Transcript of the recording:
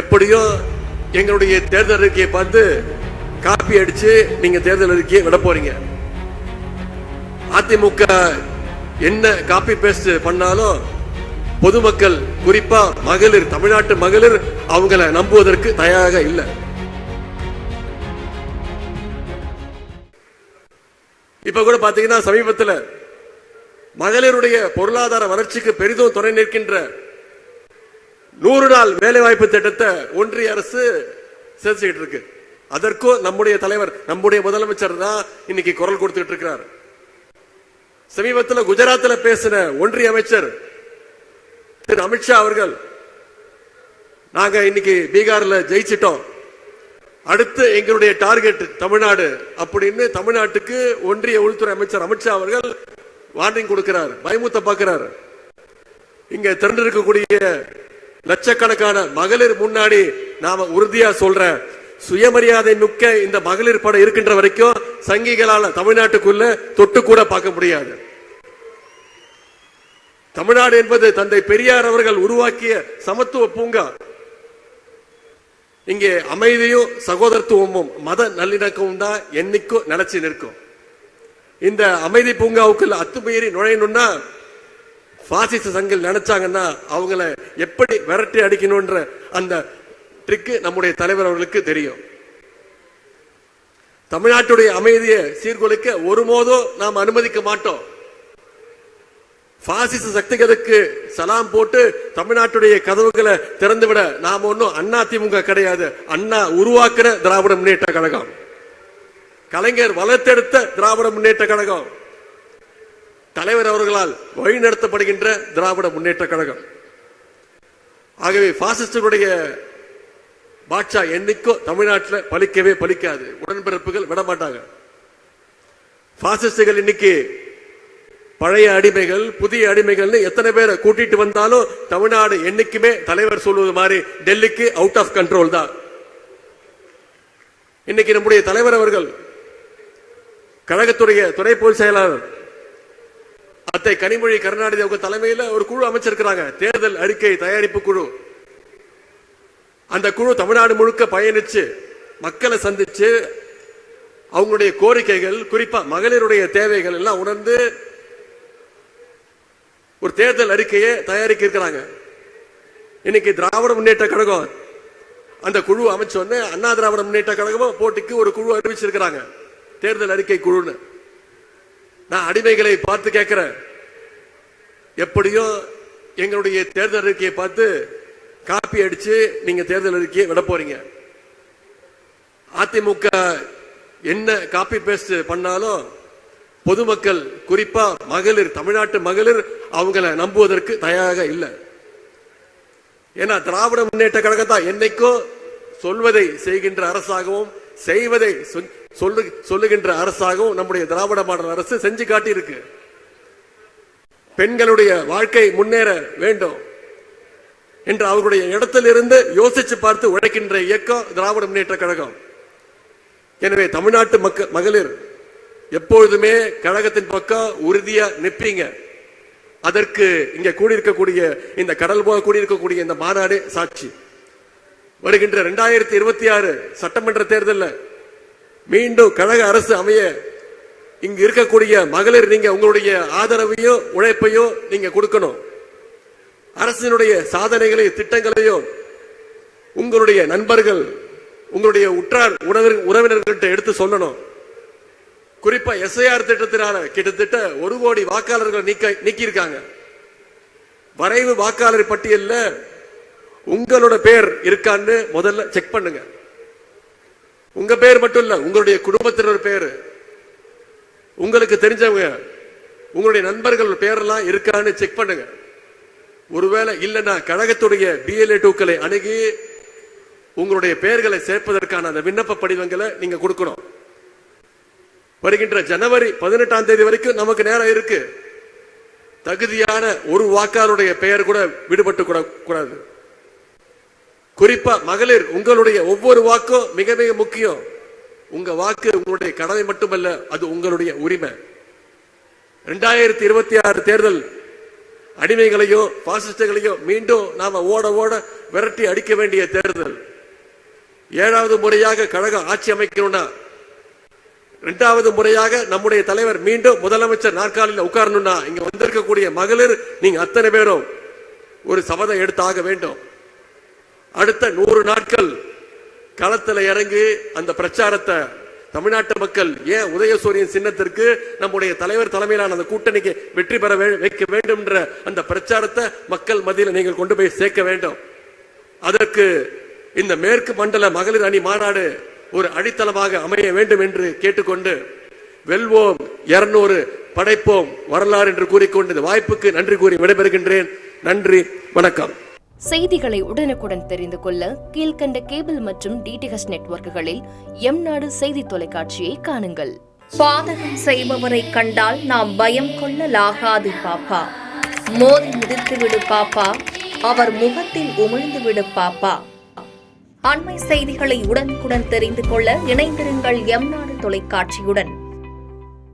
எப்படியோ எங்களுடைய தேர்தல் அறிக்கையை பார்த்து காப்பி அடிச்சு நீங்க தேர்தல் அறிக்கையை விட போறீங்க. அதிமுக என்ன காப்பி பேஸ்ட் பண்ணாலும் பொதுமக்கள், குறிப்பா மகளிர், தமிழ்நாட்டு மகளிர் அவங்களை நம்புவதற்கு தயாராக இல்லை. இப்ப கூட பாத்தீங்கன்னா சமீபத்தில் மகளிருடைய பொருளாதார வளர்ச்சிக்கு பெரிதும் துணை நிற்கின்ற 100 நாள் வேலைவாய்ப்பு திட்டத்தை ஒன்றிய அரசு சேர்த்துக்கிட்டு இருக்கு. அதற்கும் நம்முடைய தலைவர், நம்முடைய முதலமைச்சர் தான் இன்னைக்கு குரல் கொடுத்துட்டு இருக்கிறார். சமீபத்தில் குஜராத்தில் பேசின ஒன்றிய அமைச்சர் திரு அமித்ஷா அவர்கள், நாங்க இன்னைக்கு பீகார்ல ஜெயிச்சிட்டோம், அடுத்து எங்களுடைய டார்கெட் தமிழ்நாடு அப்படின்னு தமிழ்நாட்டுக்கு ஒன்றிய உள்துறை அமைச்சர் அமித்ஷா அவர்கள் வார்னிங் கொடுக்கிறார், பயமுத்த பார்க்கிறார். இங்க திரண்டிருக்கக்கூடிய லட்சக்கணக்கான மகளிர் முன்னாடி நாம உறுதியா சொல்ற, சுயமரியாதை மிக்க இந்த மகளிர் படம் இருக்கின்ற வரைக்கும் சங்கிகளால தமிழ்நாட்டுக்குள்ள தொட்டு கூட பார்க்க முடியாது. தமிழ்நாடு என்பது தந்தை பெரியார் அவர்கள் உருவாக்கிய சமத்துவ பூங்கா. இங்கே அமைதியும் சகோதரத்துவமும் மத நல்லிணக்கமும் தான் என்னைக்கும் நிலைச்சு நிற்கும். இந்த அமைதி பூங்காவுக்குள்ள அத்துமீறி நுழையணும்னா பாசிச சங்கில் நினைச்சாங்கன்னா அவங்கள எப்படி விரட்டி அடிக்கணும்ன்ற அந்த ட்ரிக்கு நம்முடைய தலைவர் அவர்களுக்கு தெரியும். தமிழ்நாட்டுடைய அமைதியை சீர்குலைக்க ஒருபோதும் நாம் அனுமதிக்க மாட்டோம். பாசிச சக்திகளுக்கு சலாம் போட்டு தமிழ்நாட்டுடைய கதவுகளை திறந்துவிட நாம் ஒன்னும் அதிமுக கிடையாது. அண்ணா உருவாக்குற திராவிட முன்னேற்ற கழகம், கலைஞர் வளர்த்தெடுத்த திராவிட முன்னேற்ற கழகம், தலைவர் அவர்களால் வழிநடத்தப்படுகின்ற திராவிட முன்னேற்ற கழகம். ஆகவே பாசிஸ்டுடைய பாட்சா என்னைக்கும் தமிழ்நாட்டில் பலிக்கவே பலிக்காது. உடன்பிறப்புகள் விட மாட்டாங்க. பாசிஸ்டுகள் இன்னைக்கு பழைய அடிமைகள், புதிய அடிமைகள் எத்தனை பேரை கூட்டிட்டு வந்தாலும் தமிழ்நாடு என்னைக்குமே தலைவர் சொல்வது மாதிரி டெல்லிக்கு அவுட் ஆஃப் கண்ட்ரோல் தான். இன்னைக்கு நம்முடைய தலைவர் அவர்கள் கழகத்துடைய துணை பொதுச் செயலாளர் அத்தை கனிமொழி கருணாநிதி அவங்க தலைமையில் ஒரு குழு அமைச்சிருக்கிறாங்க, தேர்தல் அறிக்கை தயாரிப்பு குழு. அந்த குழு தமிழ்நாடு முழுக்க பயணிச்சு மக்களை சந்திச்சு அவங்களுடைய கோரிக்கைகள், குறிப்பா மகளிருடைய தேவைகள் எல்லாம் உணர்ந்து ஒரு தேர்தல் அறிக்கையை தயாரிக்க இருக்கிறாங்க. இன்னைக்கு திராவிட முன்னேற்ற கழகம் அந்த குழு அமைச்சோன்னு அண்ணா திராவிட முன்னேற்ற கழகமும் போட்டிக்கு ஒரு குழு அறிவிச்சிருக்கிறாங்க, தேர்தல் அறிக்கை குழுன்னு. நான் அடிமைகளை பார்த்து கேட்கிறேன், எப்படியோ எங்களுடைய தேர்தல் அறிக்கையை பார்த்து காப்பி அடிச்சு நீங்க தேர்தல் அறிக்கையை விட போறீங்க. அதிமுக என்ன காப்பி பேஸ்ட் பண்ணாலும் பொதுமக்கள், குறிப்பா மகளிர், தமிழ்நாட்டு மகளிர் அவங்களை நம்புவதற்கு தயாராக இல்லை. ஏன்னா திராவிட முன்னேற்ற கழகம் தான் என்னைக்கும் சொல்வதை செய்கின்ற அரசாகவும் செய்வதை சொல்லுகின்ற அரசாகவும் நம்முடைய திராவிட மாடல் அரசு செஞ்சு காட்டி இருக்கு. பெண்களுடைய வாழ்க்கை முன்னேற வேண்டும் என்று அவர்களுடைய இடத்திலிருந்து யோசிச்சு பார்த்து உழைக்கின்ற இயக்கம் திராவிட முன்னேற்ற கழகம். எனவே தமிழ்நாட்டு மகளிர் எப்பொழுதுமே கழகத்தின் பக்கம் உறுதியா நிற்பீங்க. அதற்கு இங்க கூடியிருக்கக்கூடிய இந்த கடல் போல கூடியிருக்கக்கூடிய இந்த மாநாடு சாட்சி. வருகின்ற 2026 சட்டமன்ற தேர்தலில் மீண்டும் கழக அரசு அமைய இங்கு இருக்கக்கூடிய மகளிர் நீங்க உங்களுடைய ஆதரவையும் உழைப்பையும் நீங்க கொடுக்கணும். அரசினுடைய சாதனைகளையும் திட்டங்களையும் உங்களுடைய நண்பர்கள், உங்களுடைய உற்றார் உறவினர்கள்ட்ட எடுத்து சொல்லணும். குறிப்பா எஸ்ஐஆர் திட்டத்தினால கிட்டத்தட்ட 1 கோடி வாக்காளர்கள் நீக்கியிருக்காங்க. வரைவு வாக்காளர் பட்டியலில் உங்களோட பேர் இருக்கான்னு முதல்ல செக் பண்ணுங்க. உங்க பேர் மட்டும் இல்ல, உங்களுடைய குடும்பத்தினர் பேரு, உங்களுக்கு தெரிஞ்சவங்க, உங்களுடைய நண்பர்கள் பேரெல்லாம் இருக்கான்னு செக் பண்ணுங்க. ஒருவேளை இல்லைன்னா கழகத்துடைய BLA 2க்களை அணுகி உங்களுடைய பெயர்களை சேர்ப்பதற்கான அந்த விண்ணப்ப படிவங்களை நீங்க கொடுக்கணும். வருகின்ற ஜனவரி 18ஆம் தேதி வரைக்கும் நமக்கு நேரம் இருக்கு. தகுதியான ஒரு வாக்காளருடைய பெயர் கூட விடுபட்டு கூடாது. குறிப்பா மகளிர், உங்களுடைய ஒவ்வொரு வாக்கும் மிக மிக முக்கியம். உங்க வாக்கு உங்களுடைய கடமை மட்டுமல்ல, அது உங்களுடைய உரிமை. 2026 தேர்தல் அடிமைகளையும் பாசிஸ்டுகளையும் மீண்டும் நாம ஓட ஓட விரட்டி அடிக்க வேண்டிய தேர்தல். 7வது முறையாக கழகம் ஆட்சி அமைக்கணும்னா 2வது முறையாக நம்முடைய தலைவர் மீண்டும் முதலமைச்சர் நாற்காலியில் உட்காரணும்னா இங்க வந்திருக்கக்கூடிய மகளிர் நீங்க அத்தனை பேரும் ஒரு சபதம் எடுத்தாக வேண்டும். அடுத்த 100 நாட்கள் களத்தில் இறங்கி அந்த பிரச்சாரத்தை தமிழ்நாட்டு மக்கள் ஏன் உதயசூரியன் சின்னத்திற்கு நம்முடைய தலைவர் தலைமையிலான அந்த கூட்டணிக்கு வெற்றி பெற வைக்க வேண்டும் என்ற அந்த பிரச்சாரத்தை மக்கள் மத்தியில் நீங்கள் கொண்டு போய் சேர்க்க வேண்டும். அதற்கு இந்த மேற்கு மண்டல மகளிர் அணி மாநாடு ஒரு அடித்தளமாக அமைய வேண்டும் என்று கேட்டுக்கொண்டு வெல்வோம் 200 படைப்போம் வரலாறு என்று கூறிக்கொண்டு இந்த வாய்ப்புக்கு நன்றி கூறி விடைபெறுகின்றேன். நன்றி, வணக்கம். செய்திகளை உடனுக்குடன் தெரிந்து கொள்ள கீழ்கண்ட கேபிள் மற்றும் டிடிஎச் நெட்வொர்க்குகளில் எம்நாடு செய்தி தொலைக்காட்சியை காணுங்கள். பாதகம் செய்பவரை கண்டால் நாம் பயம் கொள்ளலாகாது பாப்பா. மோதி மிதித்துவிடு பாப்பா, அவர் முகத்தில் உமிழ்ந்துவிடு பாப்பா. அண்மை செய்திகளை உடனுக்குடன் தெரிந்து கொள்ள இணைந்திருங்கள் எம்நாடு தொலைக்காட்சியுடன்.